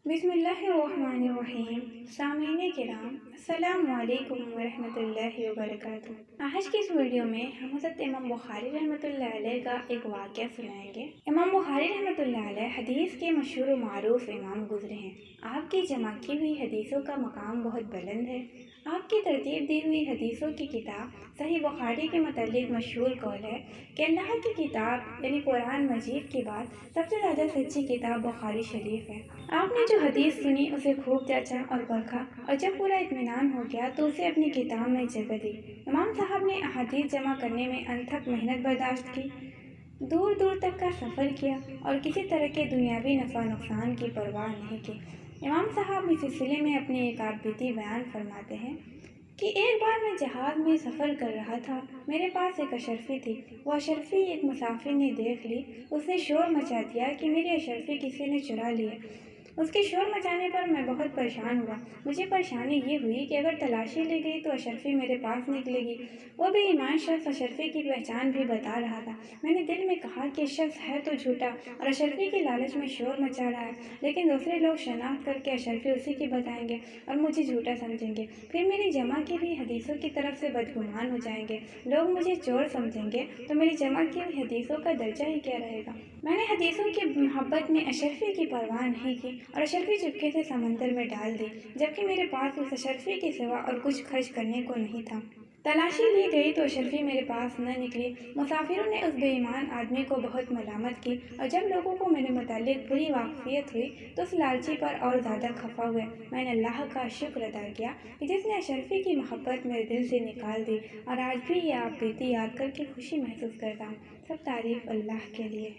بسم اللہ الرحمن الرحیم۔ سامعین کرام، السلام علیکم ورحمۃ اللہ وبرکاتہ۔ آج کی اس ویڈیو میں ہم حضرت امام بخاری رحمۃ اللہ علیہ کا ایک واقعہ سنائیں گے۔ امام بخاری رحمۃ اللہ علیہ حدیث کے مشہور و معروف امام گزرے ہیں۔ آپ کی جمع کی ہوئی حدیثوں کا مقام بہت بلند ہے۔ آپ کی ترتیب دی ہوئی حدیثوں کی کتاب صحیح بخاری کے متعلق مشہور قول ہے کہ اللہ کی کتاب یعنی قرآن مجید کے بعد سب سے زیادہ سچی کتاب بخاری شریف ہے۔ آپ نے جو حدیث سنی اسے خوب جانچا اور پرکھا، اور جب پورا اطمینان ہو گیا تو اسے اپنی کتاب میں جگہ دی۔ امام صاحب نے احادیث جمع کرنے میں انتھک محنت برداشت کی، دور دور تک کا سفر کیا اور کسی طرح کے دنیاوی نفع نقصان کی پرواہ نہیں کی۔ امام صاحب اس سلسلے میں اپنی ایک بیتی بیان فرماتے ہیں کہ ایک بار میں جہاز میں سفر کر رہا تھا، میرے پاس ایک اشرفی تھی۔ وہ اشرفی ایک مسافر نے دیکھ لی، اس نے شور مچا دیا کہ میری اشرفی کسی نے چرا لی ہے۔ اس کے شور مچانے پر میں بہت پریشان ہوا۔ مجھے پریشانی یہ ہوئی کہ اگر تلاشی لی گئی تو اشرفی میرے پاس نکلے گی۔ وہ بے ایمان شخص اشرفی کی پہچان بھی بتا رہا تھا۔ میں نے دل میں کہا کہ شخص ہے تو جھوٹا اور اشرفی کے لالچ میں شور مچا رہا ہے، لیکن دوسرے لوگ شناخت کر کے اشرفی اسی کی بتائیں گے اور مجھے جھوٹا سمجھیں گے، پھر میری جمع کی ہوئی حدیثوں کی طرف سے بدگمان ہو جائیں گے، لوگ مجھے چور سمجھیں گے، تو میری جمع کی ہوئی حدیثوں کا درجہ ہی کیا رہے گا۔ میں نے حدیثوں کی محبت میں اشرفی کی پرواہ نہیں کی اور اشرفی چپکے سے سمندر میں ڈال دی، جبکہ میرے پاس اس اشرفی کے سوا اور کچھ خرچ کرنے کو نہیں تھا۔ تلاشی لی گئی تو اشرفی میرے پاس نہ نکلی۔ مسافروں نے اس بے ایمان آدمی کو بہت ملامت کی، اور جب لوگوں کو میرے متعلق بری واقفیت ہوئی تو اس لالچی پر اور زیادہ خفا ہوئے۔ میں نے اللہ کا شکر ادا کیا کہ جس نے اشرفی کی محبت میرے دل سے نکال دی، اور آج بھی یہ آپ بیتی یاد کر کے خوشی محسوس کرتا ہوں۔ سب تعریف اللہ کے لیے۔